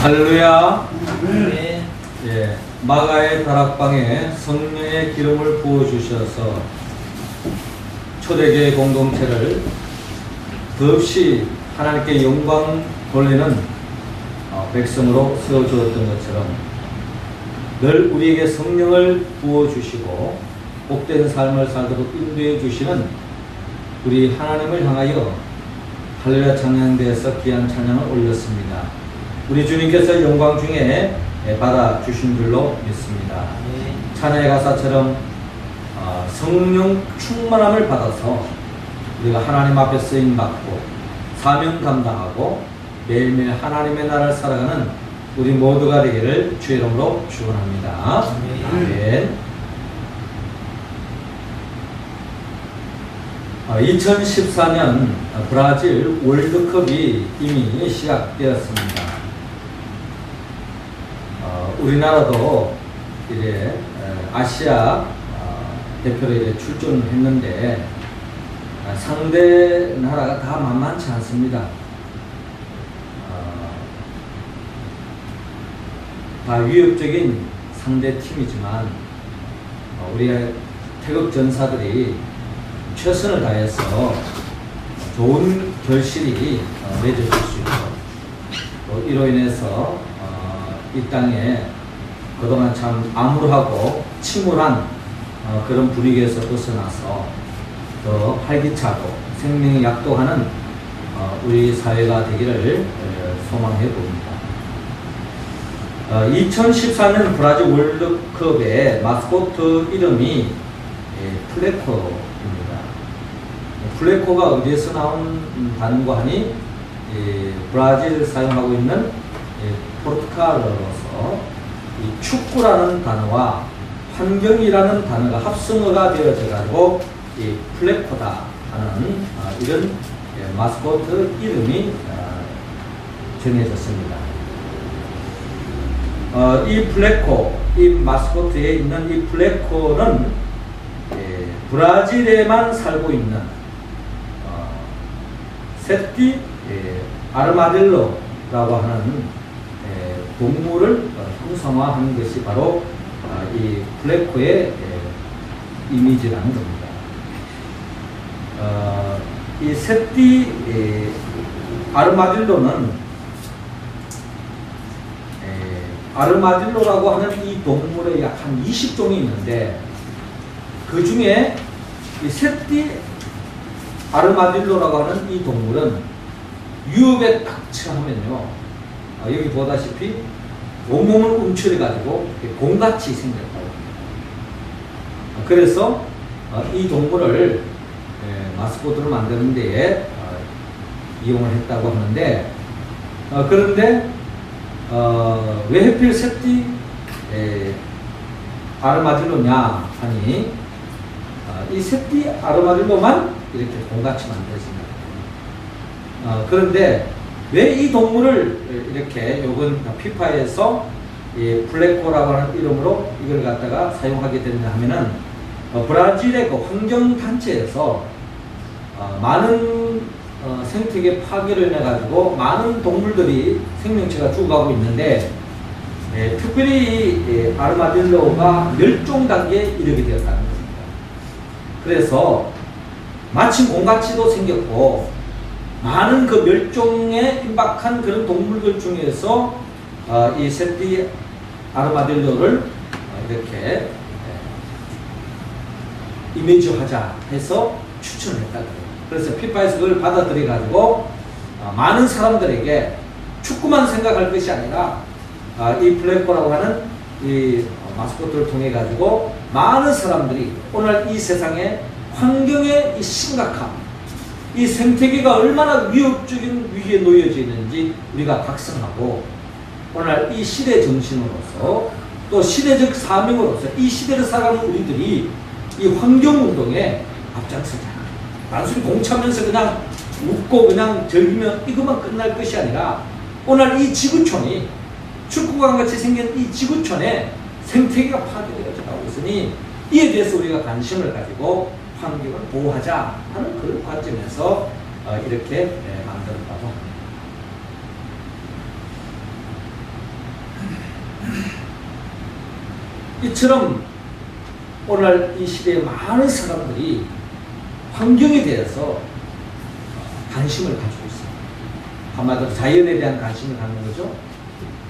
할렐루야. 네. 예, 마가의 다락방에 성령의 기름을 부어주셔서 초대교회 공동체를 더없이 하나님께 영광 돌리는 백성으로 세워주었던 것처럼 늘 우리에게 성령을 부어주시고 복된 삶을 살도록 인도해 주시는 우리 하나님을 향하여 할렐루야 찬양대에서 귀한 찬양을 올렸습니다. 우리 주님께서 영광 중에 받아주신 줄로 믿습니다. 찬양의 가사처럼 성령 충만함을 받아서 우리가 하나님 앞에 쓰임받고 사명 감당하고 매일매일 하나님의 나라를 살아가는 우리 모두가 되기를 주의 이름으로 축원합니다. 아멘. 2014년 브라질 월드컵이 이미 시작되었습니다. 우리나라도 이제 아시아 대표로 이제 출전을 했는데 상대 나라가 다 만만치 않습니다. 다 위협적인 상대 팀이지만 우리의 태극 전사들이 최선을 다해서 좋은 결실이 맺어질 수 있고 또 이로 인해서 이 땅에 그동안 참 암울하고 침울한 그런 분위기에서 벗어나서 더 활기차고 생명이 약도하는 우리 사회가 되기를 소망해 봅니다. 2014년 브라질 월드컵의 마스코트 이름이 플레코입니다. 플레코가 어디에서 나온 단어인가 하니 브라질 사용하고 있는 포르투갈어로서 이 축구라는 단어와 환경이라는 단어가 합성어가 되어져 가지고 이 플레코다 하는 이런 마스코트 이름이 정해졌습니다. 이 플레코, 이 마스코트에 있는 이 플레코는 브라질에만 살고 있는 세티 아르마딜로라고 하는 동물을 형상화한 것이 바로 이 플레코의 이미지라는 겁니다. 이 세티 아르마딜로는 아르마딜로라고 하는 이 동물의 약 한 20종이 있는데 그 중에 이 세티 아르마딜로라고 하는 이 동물은 유럽에 딱 처하면요 여기 보다시피 온몸을 움츠려가지고 공같이 생겼다고 합니다. 그래서 이 동물을 마스코트를 만드는 데에 이용을 했다고 하는데 그런데 왜 하필 세티 아르마딜로냐 하니 이 세티 아르마딜로만 이렇게 공같이 만들어진다. 그런데 왜 이 동물을 이렇게 요건 피파에서 플레코라고 하는 이름으로 이걸 갖다가 사용하게 됐냐 하면은 브라질의 그 환경단체에서 많은 생태계 파괴로 인해 가지고 많은 동물들이 생명체가 죽어가고 있는데 특별히 아르마딜로가 멸종 단계에 이르게 되었다는 겁니다. 그래서 마침 공같이도 생겼고 많은 그 멸종에 임박한 그런 동물들 중에서 이 세티 아르마딜로를 이렇게 이미지하자 해서 추천을 했다고 해요. 그래서 피파에서 그걸 받아들여 가지고 많은 사람들에게 축구만 생각할 것이 아니라 이 플레코라고 하는 이 마스코트를 통해 가지고 많은 사람들이 오늘 이 세상에 환경의 이 심각함, 이 생태계가 얼마나 위협적인 위기에 놓여져 있는지 우리가 각성하고 오늘 이 시대 정신으로서 또 시대적 사명으로서 이 시대를 살아가는 우리들이 이 환경운동에 앞장서자. 단순히 공차면서 그냥 웃고 그냥 즐기면 이것만 끝날 것이 아니라 오늘 이 지구촌이 축구관 같이 생긴 이 지구촌에 생태계가 파괴되어져 가고 있으니 이에 대해서 우리가 관심을 가지고 환경을 보호하자 하는 그런 관점에서 이렇게 만들었다고 합니다. 이처럼 오늘 이 시대에 많은 사람들이 환경에 대해서 관심을 가지고 있어요. 한마디로 자연에 대한 관심을 갖는 거죠.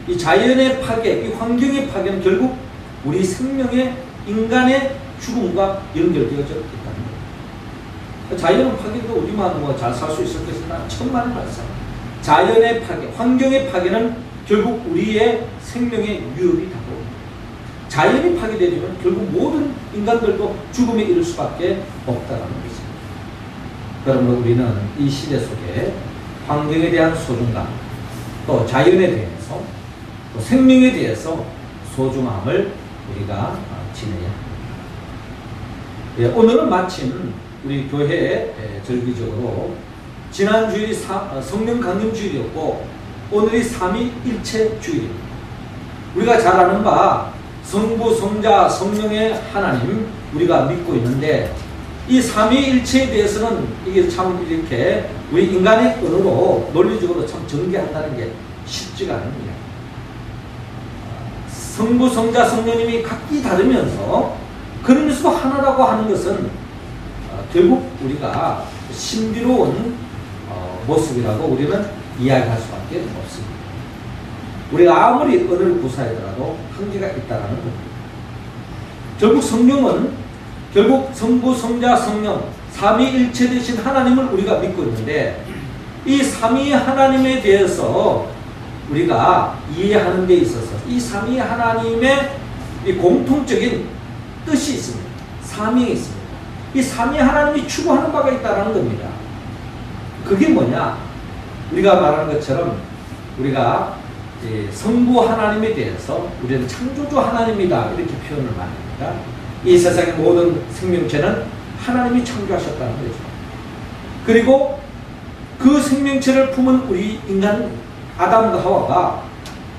이 자연의 파괴, 이 환경의 파괴는 결국 우리 생명의 인간의 죽음과 연결되어져 있다는 거예요. 자연은 파괴도 우리만 뭐 잘 살 수 있을 것이나 천만의 말씀. 자연의 파괴, 환경의 파괴는 결국 우리의 생명의 위협이 다가옵니다. 자연이 파괴되면 결국 모든 인간들도 죽음에 이를 수밖에 없다는 것입니다. 그러므로 우리는 이 시대 속에 환경에 대한 소중감, 또 자연에 대해서, 또 생명에 대해서 소중함을 우리가 지내야 합니다. 예, 오늘은 마침 우리 교회에 절기적으로 지난 주일이 성령 강림 주일이었고 오늘이 삼위일체 주일입니다. 우리가 잘 아는 바 성부, 성자, 성령의 하나님 우리가 믿고 있는데 이 삼위일체에 대해서는 이게 참 이렇게 우리 인간의 언어로 논리적으로 참 전개한다는 게 쉽지가 않습니다. 성부, 성자, 성령님이 각기 다르면서 그러면서도 하나라고 하는 것은 결국 우리가 신비로운 모습이라고 우리는 이야기할 수밖에 없습니다. 우리가 아무리 언어를 구사하더라도 한계가 있다는 겁니다. 결국 성령은 결국 성부, 성자, 성령 삼위일체 되신 하나님을 우리가 믿고 있는데 이 삼위 하나님에 대해서 우리가 이해하는 데 있어서 이 삼위 하나님의 이 공통적인 뜻이 있습니다. 사명이 있습니다. 이 삼위 하나님이 추구하는 바가 있다는 겁니다. 그게 뭐냐? 우리가 말하는 것처럼 우리가 성부 하나님에 대해서 우리는 창조주 하나님이다 이렇게 표현을 많이 합니다. 이 세상의 모든 생명체는 하나님이 창조하셨다는 거죠. 그리고 그 생명체를 품은 우리 인간 아담과 하와가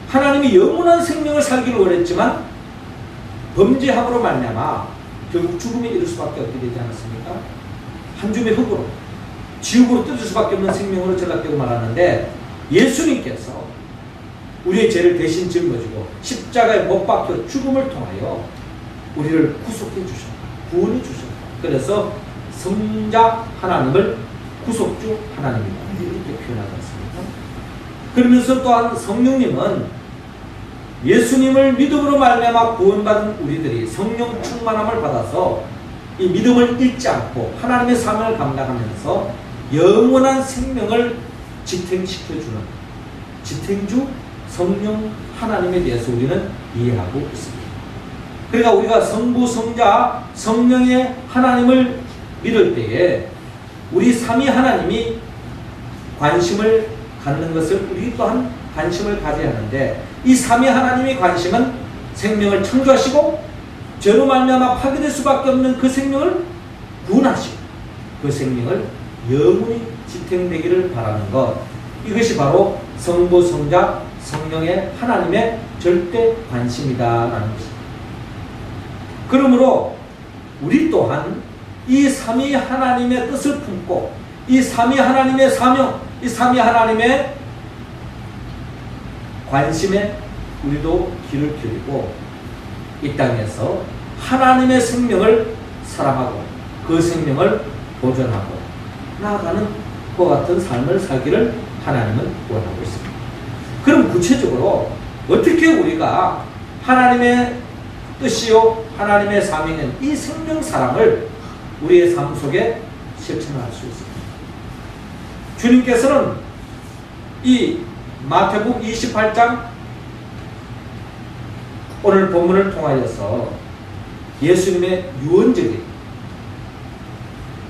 하나님이 영원한 생명을 살기를 원했지만 범죄함으로 말미암아 결국 죽음에 이를 수밖에 없게 되지 않았습니까? 한 줌의 흙으로 지옥으로 떨어질 수밖에 없는 생명으로 전락되고 말았는데 예수님께서 우리의 죄를 대신 짊어지고 십자가에 못 박혀 죽음을 통하여 우리를 구속해 주셨다. 구원해 주셨다. 그래서 성자 하나님을 구속주 하나님이다. 이렇게 표현하지 않습니까? 그러면서 또한 성령님은 예수님을 믿음으로 말미암아 구원받은 우리들이 성령 충만함을 받아서 이 믿음을 잃지 않고 하나님의 사명을 감당하면서 영원한 생명을 지탱시켜주는 지탱주 성령 하나님에 대해서 우리는 이해하고 있습니다. 그러니까 우리가 성부, 성자, 성령의 하나님을 믿을 때에 우리 삼위 하나님이 관심을 갖는 것을 우리 또한 관심을 가져야 하는데 이 삼위 하나님의 관심은 생명을 창조하시고 죄로 말미암아 파괴될 수밖에 없는 그 생명을 구원하시고 그 생명을 영원히 지탱되기를 바라는 것, 이것이 바로 성부, 성자, 성령의 하나님의 절대 관심이다라는 것입니다. 그러므로 우리 또한 이 삼위 하나님의 뜻을 품고 이 삼위 하나님의 사명, 이 삼위 하나님의 관심에 우리도 귀를 기울이고 이 땅에서 하나님의 생명을 사랑하고 그 생명을 보존하고 나아가는 그와 같은 삶을 살기를 하나님은 원하고 있습니다. 그럼 구체적으로 어떻게 우리가 하나님의 뜻이요 하나님의 사명인 이 생명 사랑을 우리의 삶 속에 실천할 수 있습니다. 주님께서는 이 마태복음 28장 오늘 본문을 통하여서 예수님의 유언적인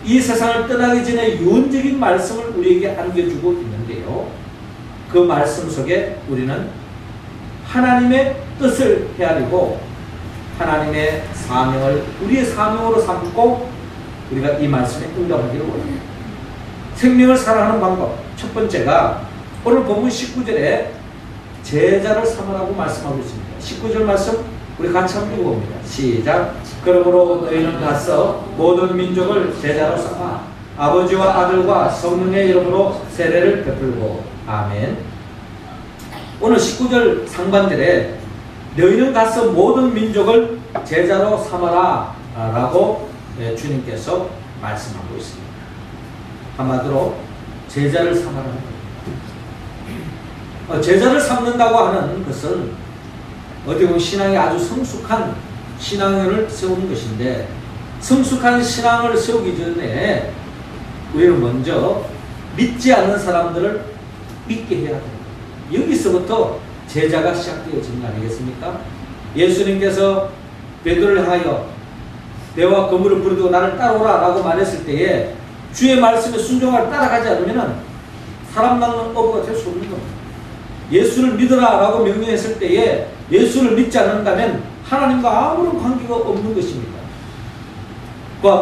이 세상을 떠나기 전에 유언적인 말씀을 우리에게 안겨주고 있는데요. 그 말씀 속에 우리는 하나님의 뜻을 헤아리고 하나님의 사명을 우리의 사명으로 삼고 우리가 이 말씀에 응답하기를 원합니다. 생명을 사랑하는 방법 첫 번째가 오늘 본문 19절에 제자를 삼으라고 말씀하고 있습니다. 19절 말씀 우리 같이 한번 읽어봅니다. 시작. 그러므로 너희는 가서 모든 민족을 제자로 삼아 아버지와 아들과 성령의 이름으로 세례를 베풀고 아멘. 오늘 19절 상반절에 너희는 가서 모든 민족을 제자로 삼아라 라고 주님께서 말씀하고 있습니다. 한마디로 제자를 삼아라. 제자를 삼는다고 하는 것은 어떻게 보면 신앙이 아주 성숙한 신앙을 세우는 것인데, 성숙한 신앙을 세우기 전에 우리는 먼저 믿지 않는 사람들을 믿게 해야 됩니다. 여기서부터 제자가 시작되어지는 거 아니겠습니까? 예수님께서 베드로를 향하여 내와 그물을 부르고 나를 따라오라 라고 말했을 때에 주의 말씀에 순종하여 따라가지 않으면 사람 낚는 어부가 될 수 없는 겁니다. 예수를 믿으라 라고 명령했을 때에 예수를 믿지 않는다면 하나님과 아무런 관계가 없는 것입니다. 그와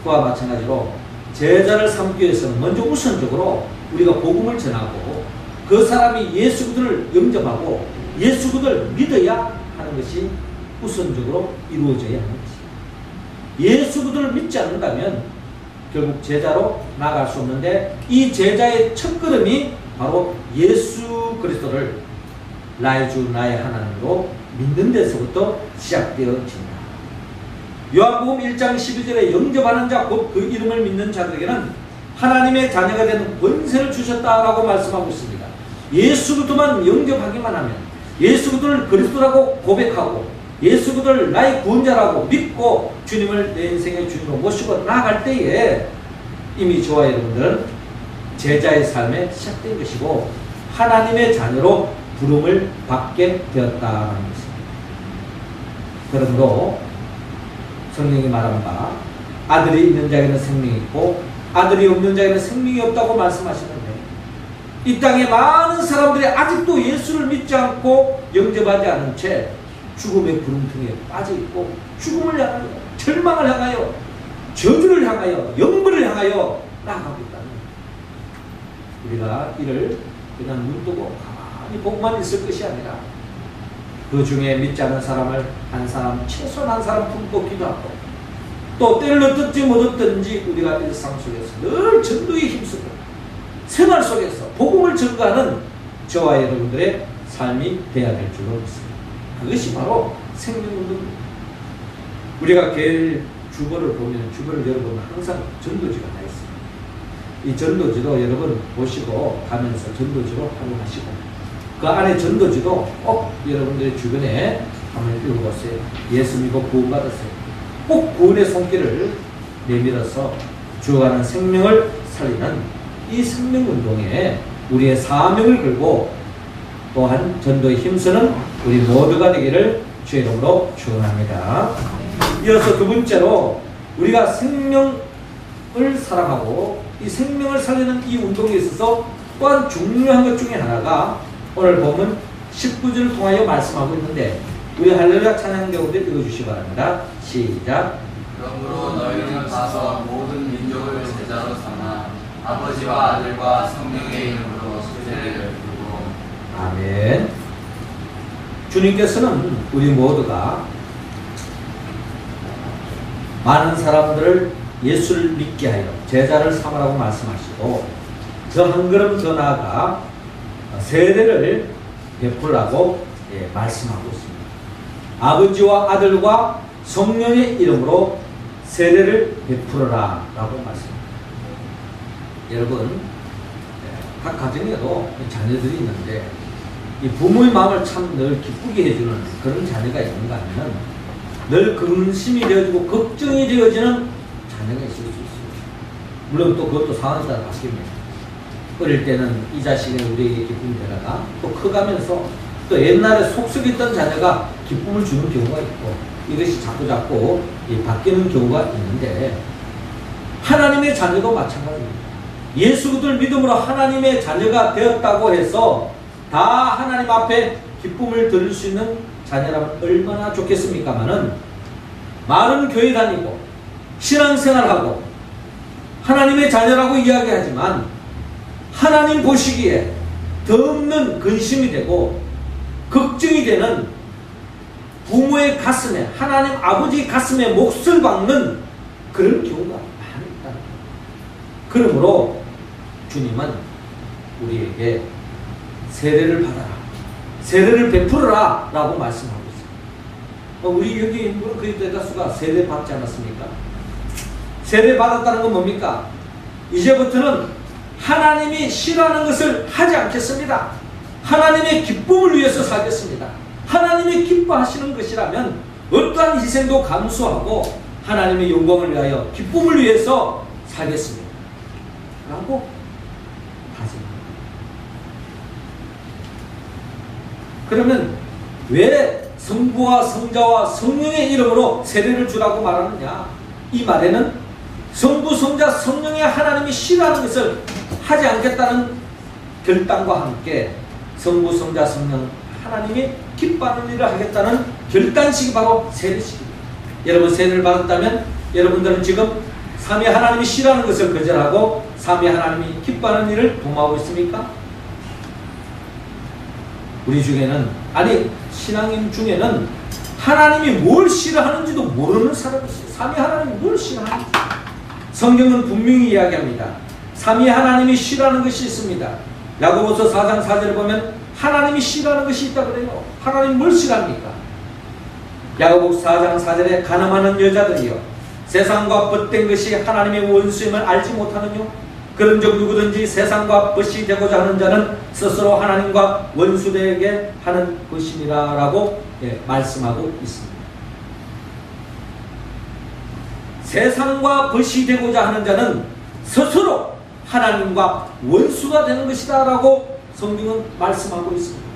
마찬가지로 제자를 삼기 위해서는 먼저 우선적으로 우리가 복음을 전하고 그 사람이 예수 그리스도를 영접하고 예수 그리스도를 믿어야 하는 것이 우선적으로 이루어져야 하는 것입니다. 예수 그리스도를 믿지 않는다면 결국 제자로 나아갈 수 없는데, 이 제자의 첫걸음이 바로 예수 그리스도를 나의 주 나의 하나님으로 믿는 데서부터 시작되어집니다. 요한복음 1장 12절에 영접하는 자 곧 그 이름을 믿는 자들에게는 하나님의 자녀가 되는 권세를 주셨다라고 말씀하고 있습니다. 예수 그리스도만 영접하기만 하면, 예수 그리스도를 그리스도라고 고백하고 예수 그리스도를 나의 구원자라고 믿고 주님을 내 인생의 주님으로 모시고 나아갈 때에 이미 저와 여러분들은 제자의 삶에 시작된 것이고 하나님의 자녀로 부름을 받게 되었다는 것입니다. 그러므로 성령이 말한 바 아들이 있는 자에게는 생명이 있고 아들이 없는 자에게는 생명이 없다고 말씀하시는데, 이 땅에 많은 사람들이 아직도 예수를 믿지 않고 영접하지 않은 채 죽음의 구름통에 빠져있고 죽음을 향하여, 절망을 향하여, 저주를 향하여, 영벌을 향하여 나아가고 있다는 거예요. 우리가 이를 그냥 눈 뜨고 가만히 보고만 있을 것이 아니라 그 중에 믿지 않는 사람을 한 사람, 최소한 한 사람 품고 기도하고 또 때를 얻든지 못 얻든지 우리가 일상 속에서 늘 전도에 힘쓰고 생활 속에서 복음을 전가하는 저와 여러분들의 삶이 되어야 될 줄로 믿습니다. 그것이 바로 생명운동입니다. 우리가 교회 주보를 보면, 주보를 열어보면 항상 전도지가 다 있습니다. 이 전도지도 여러분 보시고 가면서 전도지로 활용하시고, 그 안에 전도지도 꼭 여러분들의 주변에 한번 읽어보세요. 예수 믿고 구원받으세요. 꼭 구원의 손길을 내밀어서 주어가는 생명을 살리는 이 생명운동에 우리의 사명을 걸고 또한 전도에 힘쓰는 우리 모두가 되기를 주의 이름으로 축원합니다. 이어서 두 번째로 우리가 생명을 사랑하고 이 생명을 살리는 이 운동에 있어서 또한 중요한 것 중에 하나가 오늘 보면 19절을 통하여 말씀하고 있는데, 우리 할렐루야 찬양 가운데 읽어주시기 바랍니다. 시작. 그러므로 너희는 가서 모든 민족을 제자로 삼아 아버지와 아들과 성령의 이름으로 세례를 주고. 아멘. 주님께서는 우리 모두가 많은 사람들을 예수를 믿게 하여 제자를 삼으라고 말씀하시고, 더 한 걸음 더 나아가 세례를 베풀라고 말씀하고 있습니다. 아버지와 아들과 성령의 이름으로 세례를 베풀어라 라고 말씀합니다. 여러분, 각 가정에도 자녀들이 있는데 이 부모의 마음을 참 늘 기쁘게 해주는 그런 자녀가 있는가 하면 늘 근심이 되어지고 걱정이 되어지는 자녀가 있을 수 있습니다. 물론 또 그것도 상황에 따라 바뀝니다. 어릴 때는 이 자식이 우리에게 기쁨이 되다가 또 커가면서 또 옛날에 속썩였던 자녀가 기쁨을 주는 경우가 있고, 이것이 자꾸 바뀌는 경우가 있는데, 하나님의 자녀도 마찬가지입니다. 예수 그리스도를 믿음으로 하나님의 자녀가 되었다고 해서 다 하나님 앞에 기쁨을 드릴 수 있는 자녀라면 얼마나 좋겠습니까마는, 많은 교회 다니고 신앙생활하고 하나님의 자녀라고 이야기하지만 하나님 보시기에 더 없는 근심이 되고 걱정이 되는 부모의 가슴에, 하나님 아버지의 가슴에 몫을 박는 그런 경우가 많이 있다. 그러므로 주님은 우리에게 세례를 받아라, 세례를 베풀어라 라고 말씀하고 있어요. 우리 여기 인물은 그리스도 대다수가 세례 받지 않았습니까? 세례 받았다는 건 뭡니까? 이제부터는 하나님이 싫어하는 것을 하지 않겠습니다. 하나님의 기쁨을 위해서 살겠습니다. 하나님이 기뻐하시는 것이라면 어떠한 희생도 감수하고 하나님의 영광을 위하여 기쁨을 위해서 살겠습니다. 라고 다짐합니다. 그러면 왜 성부와 성자와 성령의 이름으로 세례를 주라고 말하느냐? 이 말에는 성부, 성자, 성령의 하나님이 싫어하는 것을 하지 않겠다는 결단과 함께 성부, 성자, 성령 하나님이 기뻐하는 일을 하겠다는 결단식이 바로 세례식입니다. 여러분 세례를 받았다면 여러분들은 지금 삼위 하나님이 싫어하는 것을 거절하고 삼위 하나님이 기뻐하는 일을 도모하고 있습니까? 우리 중에는, 아니 신앙인 중에는 하나님이 뭘 싫어하는지도 모르는 사람이 있어요. 삼위 하나님이 뭘 싫어하는지. 성경은 분명히 이야기합니다. 삼위 하나님이 싫어하는 것이 있습니다. 야고보서 4장 4절을 보면 하나님이 싫어하는 것이 있다 그래요. 하나님 뭘 싫어합니까? 야고보 4장 4절에 가늠하는 여자들이여 세상과 벗된 것이 하나님의 원수임을 알지 못하느뇨? 그런즉 누구든지 세상과 벗이 되고자 하는 자는 스스로 하나님과 원수되게 하는 것이니라 라고 말씀하고 있습니다. 세상과 벗이 되고자 하는 자는 스스로 하나님과 원수가 되는 것이다 라고 성경은 말씀하고 있습니다.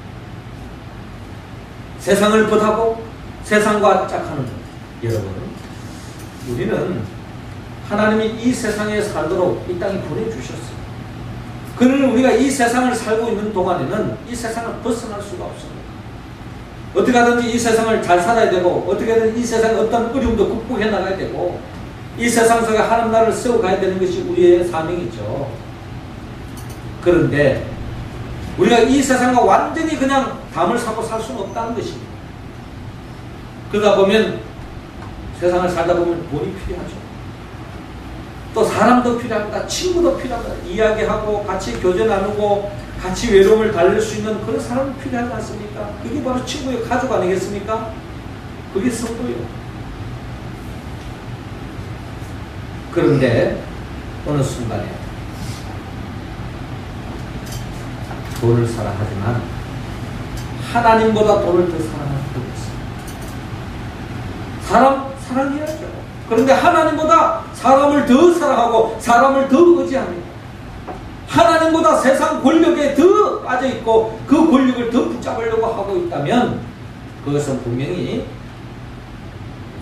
세상을 벗하고 세상과 짝하는 여러분, 우리는 하나님이 이 세상에 살도록 이 땅에 보내주셨어요. 그러나 우리가 이 세상을 살고 있는 동안에는 이 세상을 벗어날 수가 없습니다. 어떻게 하든지 이 세상을 잘 살아야 되고 어떻게든 이 세상의 어떤 어려움도 극복해 나가야 되고 이 세상 속에 하나님 나라를 세워가야 되는 것이 우리의 사명이죠. 그런데 우리가 이 세상과 완전히 그냥 담을 사고 살 수는 없다는 것입니다. 그러다 보면 세상을 살다 보면 돈이 필요하죠. 또 사람도 필요합니다. 친구도 필요합니다. 이야기하고 같이 교제 나누고 같이 외로움을 달랠 수 있는 그런 사람이 필요하지 않습니까? 그게 바로 친구의 가족 아니겠습니까? 그게 성도예요. 그런데 어느 순간에 돈을 사랑하지만 하나님보다 돈을 더 사랑하는 분이 있습니다. 사람 사랑해야죠. 그런데 하나님보다 사람을 더 사랑하고 사람을 더 의지합니다. 하나님보다 세상 권력에 더 빠져있고 그 권력을 더 붙잡으려고 하고 있다면 그것은 분명히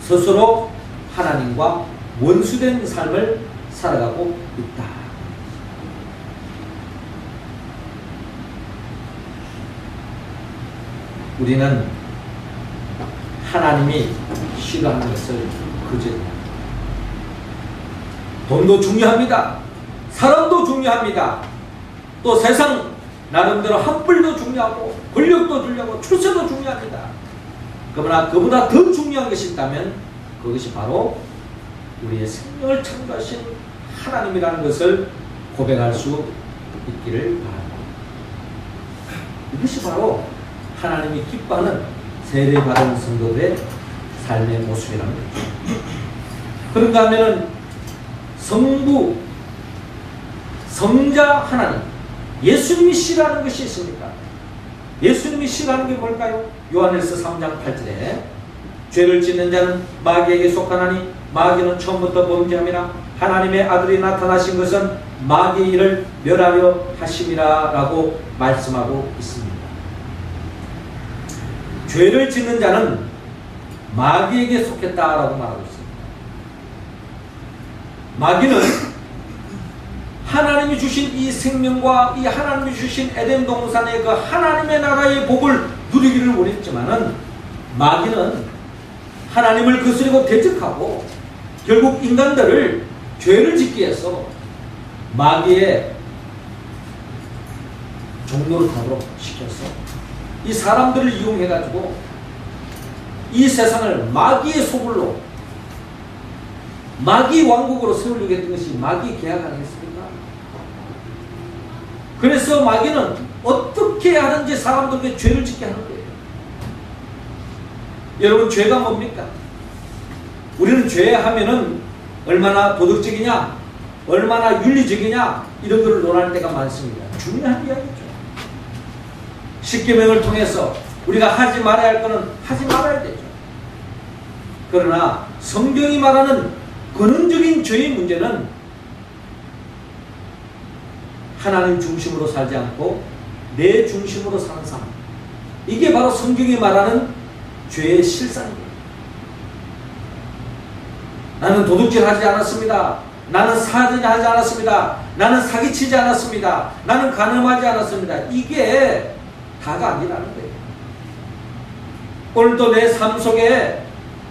스스로 하나님과 원수된 삶을 살아가고 있다. 우리는 하나님이 싫어하는 것을 거절합니다. 돈도 중요합니다. 사람도 중요합니다. 또 세상 나름대로 한뿔도 중요하고 권력도 중요하고 출세도 중요합니다. 그러나 그보다 더 중요한 것이 있다면 그것이 바로 우리의 생명을 창조하신 하나님이라는 것을 고백할 수 있기를 바랍니다. 이것이 바로 하나님이 기뻐하는 세례받은 성도들의 삶의 모습이라는 거죠. 그런가 하면은 성부, 성자 하나님, 예수님이 싫어하는 것이 있습니까? 예수님이 싫어하는 게 뭘까요? 요한일서 3장 8절에 죄를 짓는 자는 마귀에게 속하나니 마귀는 처음부터 범죄함이라 하나님의 아들이 나타나신 것은 마귀의 일을 멸하려 하심이라 라고 말씀하고 있습니다. 죄를 짓는 자는 마귀에게 속했다라고 말하고 있습니다. 마귀는 하나님이 주신 이 생명과 이 하나님이 주신 에덴 동산의 그 하나님의 나라의 복을 누리기를 원했지만은 마귀는 하나님을 거스르고 대적하고 결국 인간들을 죄를 짓기 위해서 마귀의 종로를 타도록 시켜서 이 사람들을 이용해가지고 이 세상을 마귀의 소굴로 마귀 왕국으로 세우려고 했던 것이 마귀 계약 아니겠습니까? 그래서 마귀는 어떻게 하든지 사람들에게 죄를 짓게 하는 거예요. 여러분, 죄가 뭡니까? 우리는 죄하면은 얼마나 도덕적이냐, 얼마나 윤리적이냐, 이런 것을 논할 때가 많습니다. 중요한 이야기죠. 십계명을 통해서 우리가 하지 말아야 할 거는 하지 말아야 되죠. 그러나 성경이 말하는 근원적인 죄의 문제는 하나님 중심으로 살지 않고 내 중심으로 사는 삶. 이게 바로 성경이 말하는 죄의 실상입니다. 나는 도둑질하지 않았습니다. 나는 살인하지 않았습니다. 나는 사기치지 않았습니다. 나는 간음하지 않았습니다. 이게 다가 아니라는 거예요. 오늘도 내 삶 속에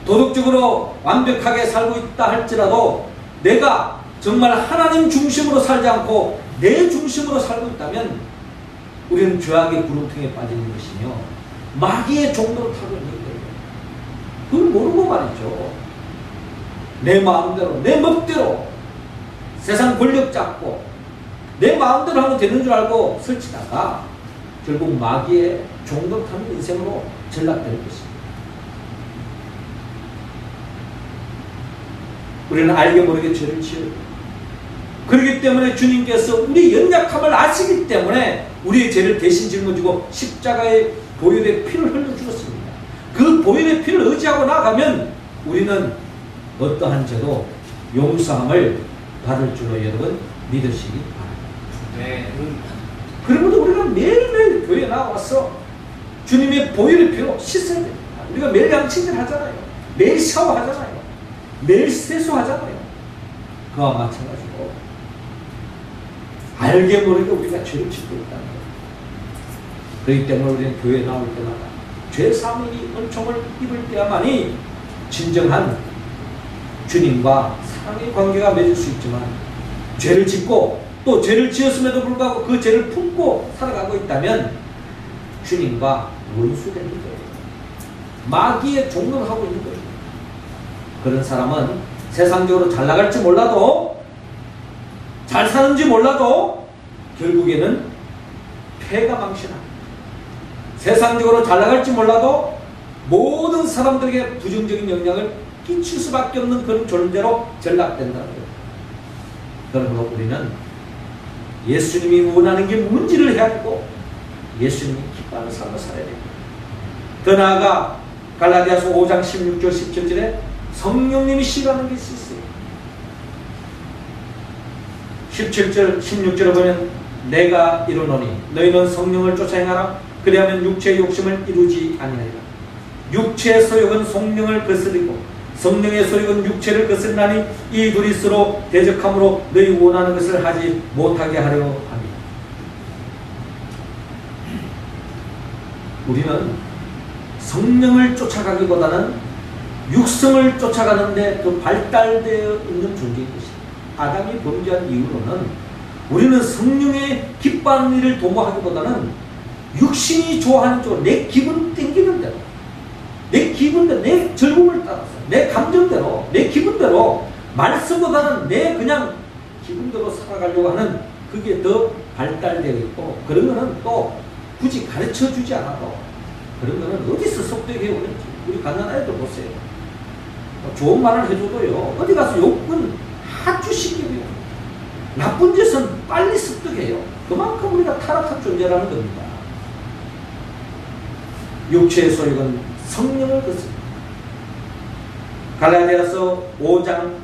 도덕적으로 완벽하게 살고 있다 할지라도 내가 정말 하나님 중심으로 살지 않고 내 중심으로 살고 있다면 우리는 죄악의 구렁텅이에 빠지는 것이며 마귀의 종로를 타고 있는 거예요. 그걸 모르고 말이죠. 내 마음대로, 내 멋대로 세상 권력 잡고 내 마음대로 하면 되는 줄 알고 설치다가 결국 마귀의 종로를 타는 인생으로 전락되는 것입니다. 우리는 알게 모르게 죄를 지어요. 그렇기 때문에 주님께서 우리의 연약함을 아시기 때문에 우리의 죄를 대신 짊어지고 십자가의 보혈의 피를 흘려주었습니다. 그 보혈의 피를 의지하고 나가면 우리는 어떠한 죄도 용서함을 받을 줄로 여러분 믿으시기 바랍니다. 네. 그러므로 우리가 매일매일 교회에 나와서 주님의 보혈의 피로 씻어야 됩니다. 우리가 매일 양치질 하잖아요. 매일 샤워하잖아요. 매일 세수하잖아요. 그와 마찬가지로 알게 모르게 우리가 죄를 짓고 있다는 거예요. 그렇기 때문에 우리는 교회에 나올 때마다 죄사함의 은총을 입을 때야만이 진정한 주님과 사랑의 관계가 맺을 수 있지만 죄를 짓고 또 죄를 지었음에도 불구하고 그 죄를 품고 살아가고 있다면 주님과 원수되는 거예요. 마귀의 종로를 하고 있는 거예요. 그런 사람은 세상적으로 잘 나갈지 몰라도 잘 사는지 몰라도 결국에는 폐가 망신합니다. 세상적으로 잘 나갈지 몰라도 모든 사람들에게 부정적인 영향을 끼칠 수밖에 없는 그런 존재로 전락된다는 거예요. 그러므로 우리는 예수님이 원하는 게 뭔지를 해야 하고 예수님이 기뻐하는 삶을 살아야 됩니다. 더 나아가 갈라디아서 5장 16절 17절에 성령님이 싫어하는 것이 있어요. 17절 16절에 보면 내가 이르노니 너희는 성령을 쫓아 행하라. 그리하면 육체의 욕심을 이루지 아니하리라. 육체의 소욕은 성령을 거스리고 성령의 소욕은 육체를 거스리나니 이 둘이 서로 대적함으로 너희 원하는 것을 하지 못하게 하려 합니다. 우리는 성령을 쫓아가기보다는 육성을 쫓아가는데 그 발달되어 있는 존재인 것입니다. 아담이 범죄한 이후로는 우리는 성령의 기뻐하는 일을 도모하기보다는 육신이 좋아하는 쪽으로 내 기분 땡기는 대로 내 기분대로 내 즐거움을 따라서 내 감정대로 내 기분대로 말씀보다는 내 그냥 기분대로 살아가려고 하는 그게 더 발달되어 있고 그런 거는 또 굳이 가르쳐 주지 않아도 그런 거는 어디서 속되게 오는지 우리 가난 아이들 보세요. 좋은 말을 해줘도요 어디 가서 욕은 아주 쉽게 배워요. 나쁜 짓은 빨리 습득해요. 그만큼 우리가 타락한 존재라는 겁니다. 육체의 소욕은 성령을 거스립니다. 갈라디아서 5장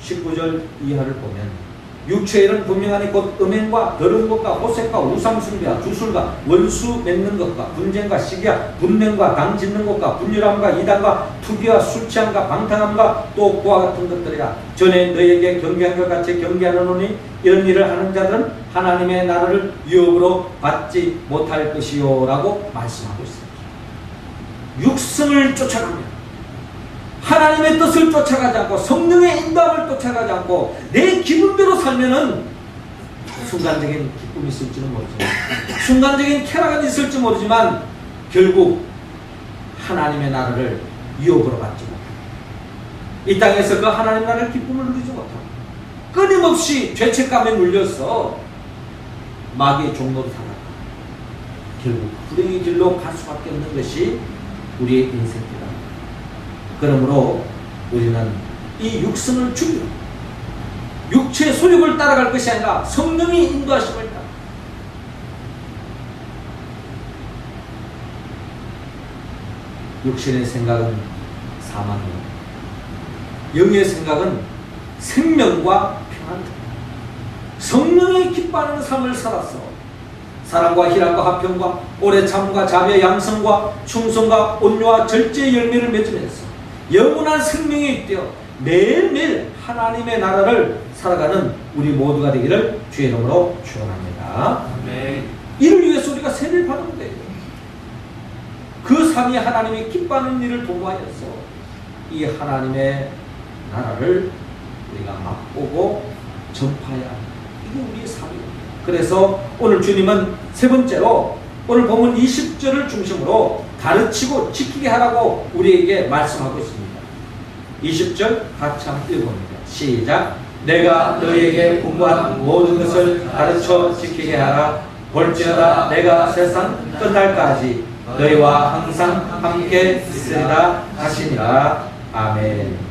19절 이하를 보면 육체의 일은 분명하니 곧 음행과 더러운 것과 호색과 우상숭배와 주술과 원수 맺는 것과 분쟁과 시기와 분명과 당 짓는 것과 분열함과 이단과 투기와 술취함과 방탕함과 또 그와 같은 것들이라. 전에 너에게 경계한 것 같이 경계하노니 이런 일을 하는 자들은 하나님의 나라를 유업으로 받지 못할 것이요 라고 말씀하고 있습니다. 육성을 쫓아가면 하나님의 뜻을 쫓아가지 않고 성령의 인도함을 쫓아가지 않고 내 기분대로 살면은 순간적인 기쁨이 있을지는 모르지만 순간적인 쾌락은 있을지 모르지만 결국 하나님의 나라를 유업으로 받지 못합니다. 이 땅에서 그 하나님 나라의 기쁨을 누리지 못합니다. 끊임없이 죄책감에 눌려서 마귀의 종로로 살아갑니다. 결국 불행의 길로 갈 수밖에 없는 것이 우리의 인생이다. 그러므로 우리는 이 육성을 죽이고 육체의 소욕을 따라갈 것이 아니라 성령의 인도하심을 따라 육신의 생각은 사망이요 영의 생각은 생명과 평안. 성령의 기뻐하는 삶을 살아서 사랑과 희락과 화평과 오래 참과 자비와 양성과 충성과 온유와 절제의 열매를 맺으면서 영원한 생명에 잇대어 매일매일 하나님의 나라를 살아가는 우리 모두가 되기를 주의 이름으로 축원합니다. 네. 이를 위해서 우리가 세례를 받은 거예요. 그 삶이 하나님이 기뻐하는 일을 도모하여서 이 하나님의 나라를 우리가 맛보고 전파해야 합니다. 이게 우리의 삶입니다. 그래서 오늘 주님은 세 번째로 오늘 본문 20절을 중심으로 가르치고 지키게 하라고 우리에게 말씀하고 있습니다. 20절 같이 한번 읽어봅니다. 시작. 내가 너희에게 분부한 모든 것을 가르쳐 지키게 하라. 볼지어다 내가 세상 끝날까지 너희와 항상 함께 있으리라 하시니라. 아멘.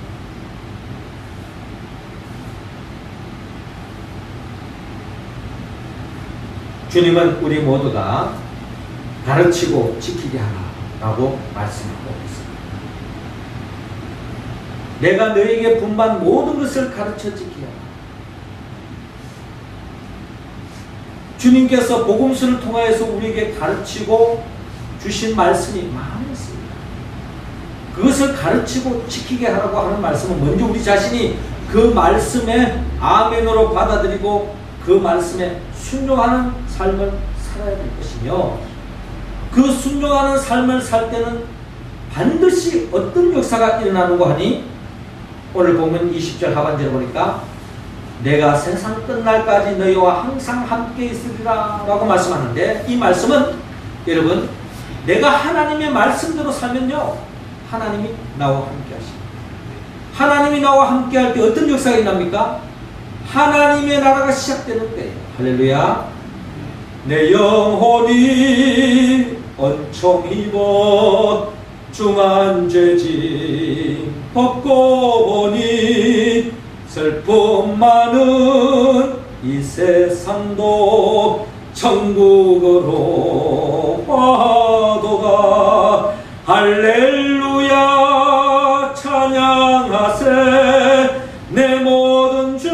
주님은 우리 모두가 가르치고 지키게 하라라고 말씀하고 있습니다. 내가 너에게 분부한 모든 것을 가르쳐 지키게 하라. 주님께서 복음서를 통하여서 우리에게 가르치고 주신 말씀이 많이 있습니다. 그것을 가르치고 지키게 하라고 하는 말씀은 먼저 우리 자신이 그 말씀에 아멘으로 받아들이고 그 말씀에 순종하는 삶을 살아야 될 것이며, 그 순종하는 삶을 살 때는 반드시 어떤 역사가 일어나는고 하니, 오늘 보면 20절 하반절에 보니까 내가 세상 끝날까지 너희와 항상 함께 있으리라 라고 말씀하는데, 이 말씀은 여러분 내가 하나님의 말씀대로 살면요 하나님이 나와 함께 하십니다. 하나님이 나와 함께 할 때 어떤 역사가 일어납니까? 하나님의 나라가 시작되는 거예요. 할렐루야. 내 영혼이 언총 입어 중한 죄짐 벗고 보니 슬픔 많은 이 세상도 천국으로 화도다. 할렐루야 찬양하세. 내 모든 죄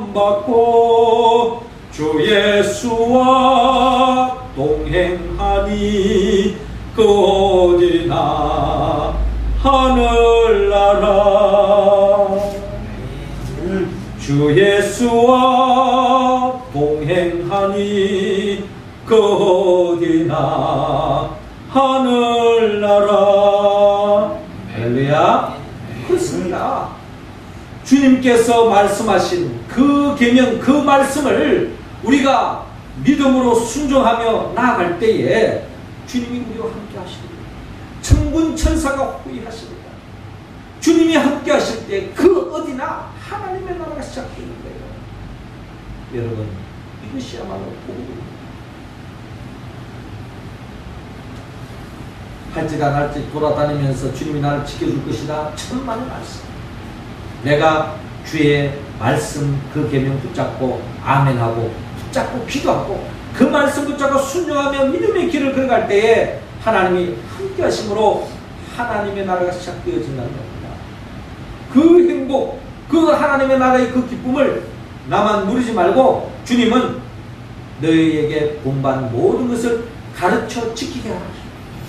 사함받고 주 예수와 동행하니 그 어디나 하늘나라. 주 예수와 동행하니 그 어디나 하늘나라. 할렐루야. 그렇습니다. 주님께서 말씀하신 그 계명, 그 말씀을 우리가 믿음으로 순종하며 나아갈 때에 주님이 우리와 함께 하십니다. 천군 천사가 호위하십니다. 주님이 함께 하실 때 그 어디나 하나님의 나라가 시작되는 거예요. 여러분, 이것이야말로 복음입니다. 할지 안 할지 돌아다니면서 주님이 나를 지켜줄 것이다. 천만의 말씀. 내가 주의 말씀 그 계명 붙잡고 아멘하고 붙잡고 기도하고 그 말씀 붙잡고 순종하며 믿음의 길을 걸어갈 때에 하나님이 함께 하심으로 하나님의 나라가 시작되어진다는 겁니다. 그 행복, 그 하나님의 나라의 그 기쁨을 나만 누리지 말고 주님은 너희에게 분부한 모든 것을 가르쳐 지키게 하라.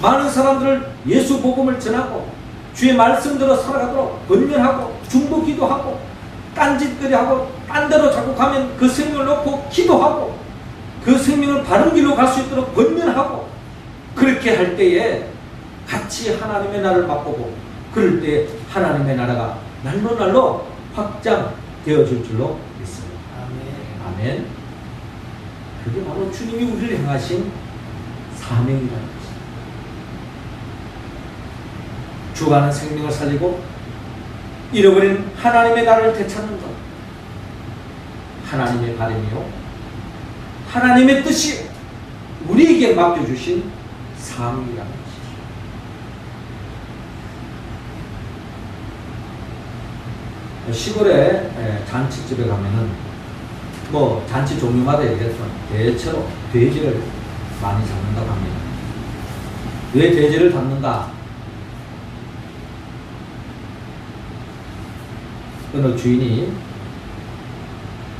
많은 사람들을 예수 복음을 전하고 주의 말씀대로 살아가도록 권면하고 중보 기도하고 딴짓거리하고 딴 데로 자꾸 가면 그 생명을 놓고 기도하고 그 생명을 바른 길로 갈 수 있도록 권면하고, 그렇게 할 때에 같이 하나님의 나라를 맛보고 그럴 때 하나님의 나라가 날로 날로 확장되어질 줄로 믿습니다. 아멘. 아멘. 그게 바로 주님이 우리를 향하신 사명이라는 것입니다. 죽어가는 생명을 살리고 잃어버린 하나님의 나라를 되찾는 것, 하나님의 바람이요 하나님의 뜻이 우리에게 맡겨주신 사명이라는 것이죠. 시골에 잔치집에 가면은 뭐 잔치 종류마다 얘기했지만 대체로 돼지를 많이 잡는다고 합니다. 왜 돼지를 잡는가? 어느 주인이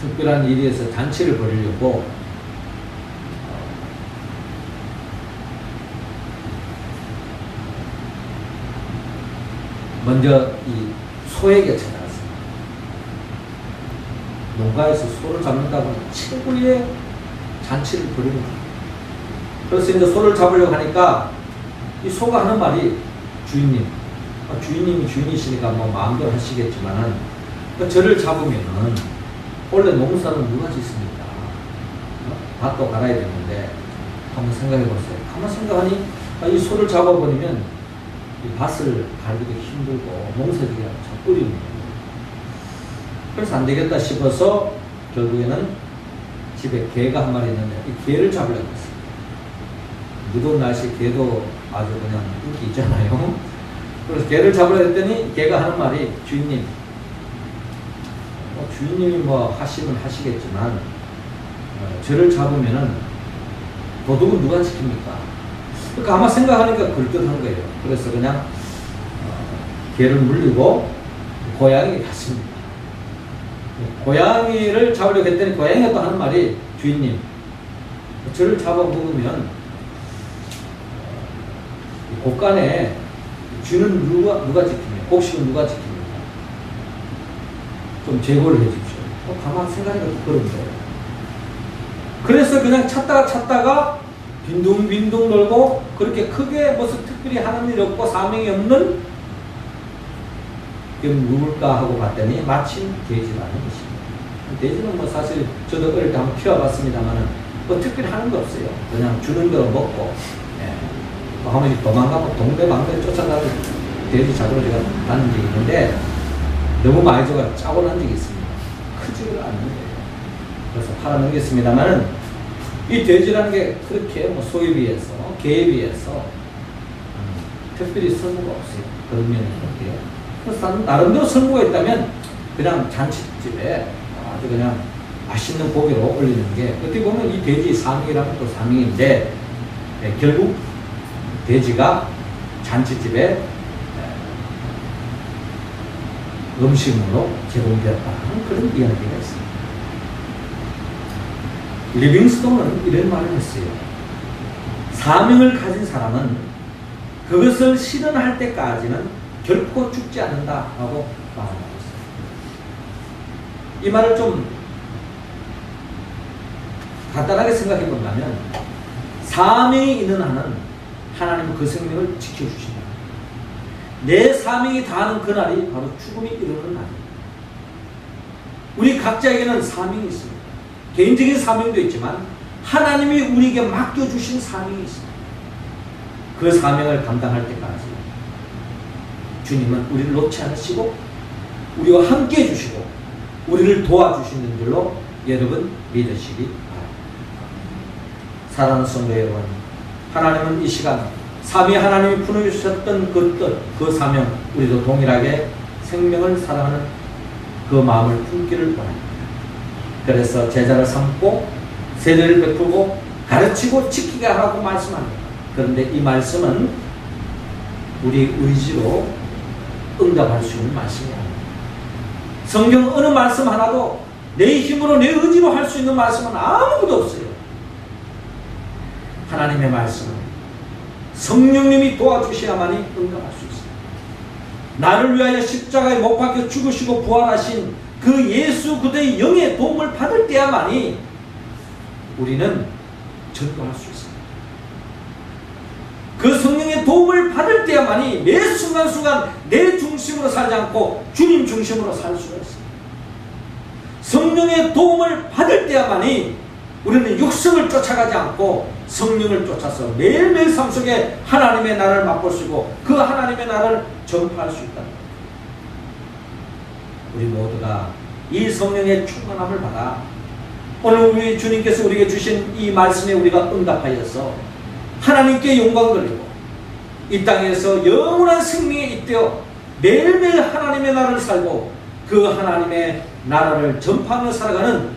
특별한 일에서 잔치를 벌이려고 먼저 이 소에게 찾아갔습니다. 농가에서 소를 잡는다고 최고의 잔치를 벌이는 거예요. 그래서 이제 소를 잡으려고 하니까 이 소가 하는 말이 주인님, 주인님이 주인이시니까 뭐 마음대로 하시겠지만은 저를 잡으면은 원래 농사는 누가 짓습니까? 밭도 갈아야 되는데 한번 생각해 보세요. 가만 생각하니 이 소를 잡아버리면 이 밭을 갈기도 힘들고 농사지기가 참 어려운 거예요. 그래서 안 되겠다 싶어서 결국에는 집에 개가 한 마리 있는데 이 개를 잡으려고 했어요. 무더운 날씨 개도 아주 그냥 인기 있잖아요. 그래서 개를 잡으려 했더니 개가 하는 말이 주인님, 주인님이 뭐 하시면 하시겠지만 저를 잡으면은 도둑은 누가 지킵니까? 그러니까 아마 생각하니까 그럴듯한 거예요. 그래서 그냥 개를 물리고 고양이에 갔습니다. 고양이를 잡으려고 했더니 고양이가 또 하는 말이 주인님, 저를 잡아먹으면 곳간에 쥐는 누가 지킵니까? 곡식은 누가 지킵니까? 좀 제거를 해주십시오. 가만 생각하니까 그런 거예요. 그래서 그냥 찾다가 빈둥빈둥 놀고 그렇게 크게 무슨 특별히 하는 일 없고 사명이 없는 누굴까 하고 봤더니 마침 돼지라는 것입니다. 돼지는 뭐 사실 저도 어릴 때 한번 키워봤습니다만은 뭐 특별히 하는 거 없어요. 그냥 주는 대로 먹고, 뭐 한 번씩 도망가고 동네방네 쫓아가서 돼지 잡으러 제가 다닌 적이 있는데 너무 많이 줘가 짜고 난 적이 있습니다. 크지를 않는 거예요. 그래서 팔아넘겼습니다만은 이 돼지라는 게 그렇게 뭐 소에 비해서, 개에 비해서 특별히 쓸모가 없어요. 그런 면이 그렇게요. 그래서 나름대로 쓸모가 있다면 그냥 잔치집에 아주 그냥 맛있는 고기로 올리는 게 어떻게 보면 이 돼지 사명이라는 또 사명인데 결국 돼지가 잔치집에 음식으로 제공되었다는 그런 이야기가 있습니다. 리빙스톤은 이런 말을 했어요. 사명을 가진 사람은 그것을 실현할 때까지는 결코 죽지 않는다라고 말하고 있어요. 이 말을 좀 간단하게 생각해 본다면 사명이 있는 한은 하나님은 그 생명을 지켜주신다. 내 사명이 다하는 그날이 바로 죽음이 이르는 날입니다. 우리 각자에게는 사명이 있습니다. 개인적인 사명도 있지만 하나님이 우리에게 맡겨주신 사명이 있습니다. 그 사명을 감당할 때까지 주님은 우리를 놓지 않으시고 우리와 함께 해주시고 우리를 도와주시는 줄로 여러분 믿으시기 바랍니다. 사랑하는 성도 여러분, 하나님은 이 시간 삼위 하나님이 품어주셨던 그 뜻, 그 사명, 우리도 동일하게 생명을 사랑하는 그 마음을 품기를 바랍니다. 그래서 제자를 삼고 세례를 베풀고 가르치고 지키게 하라고 말씀합니다. 그런데 이 말씀은 우리 의지로 응답할 수 있는 말씀이 아닙니다. 성경 어느 말씀 하나도 내 힘으로 내 의지로 할 수 있는 말씀은 아무것도 없어요. 하나님의 말씀은 성령님이 도와주셔야만이 응답할 수 있습니다. 나를 위하여 십자가에 못 박혀 죽으시고 부활하신 그 예수 그대의 영의 도움을 받을 때야만이 우리는 전도할 수 있습니다. 그 성령의 도움을 받을 때야만이 매 순간순간 내 중심으로 살지 않고 주님 중심으로 살 수가 있습니다. 성령의 도움을 받을 때야만이 우리는 육성을 쫓아가지 않고 성령을 쫓아서 매일매일 삶 속에 하나님의 나라를 맛보시고 그 하나님의 나라를 전파할 수 있다. 우리 모두가 이 성령의 충만함을 받아 오늘 우리 주님께서 우리에게 주신 이 말씀에 우리가 응답하여서 하나님께 영광 돌리고 이 땅에서 영원한 승리에 잇대어 매일매일 하나님의 나라를 살고 그 하나님의 나라를 전파하며 살아가는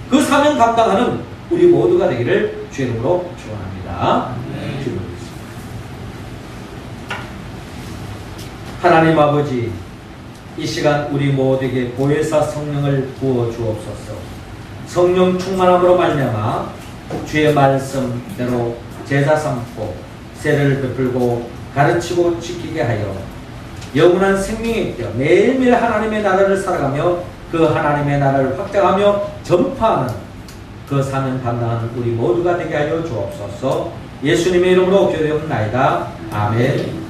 그 사명 감당하는 우리 모두가 되기를 주의 이름으로 축원합니다. 기도드리겠습니다. 하나님 아버지, 이 시간 우리 모두에게 보혜사 성령을 부어 주옵소서. 성령 충만함으로 말미암아 주의 말씀대로 제자 삼고 세례를 베풀고 가르치고 지키게 하여 영원한 생명에 있되 매일매일 하나님의 나라를 살아가며 그 하나님의 나라를 확장하며 전파하는 그 사명 감당하는 우리 모두가 되게 하여 주옵소서. 예수님의 이름으로 기도드립니다. 아멘.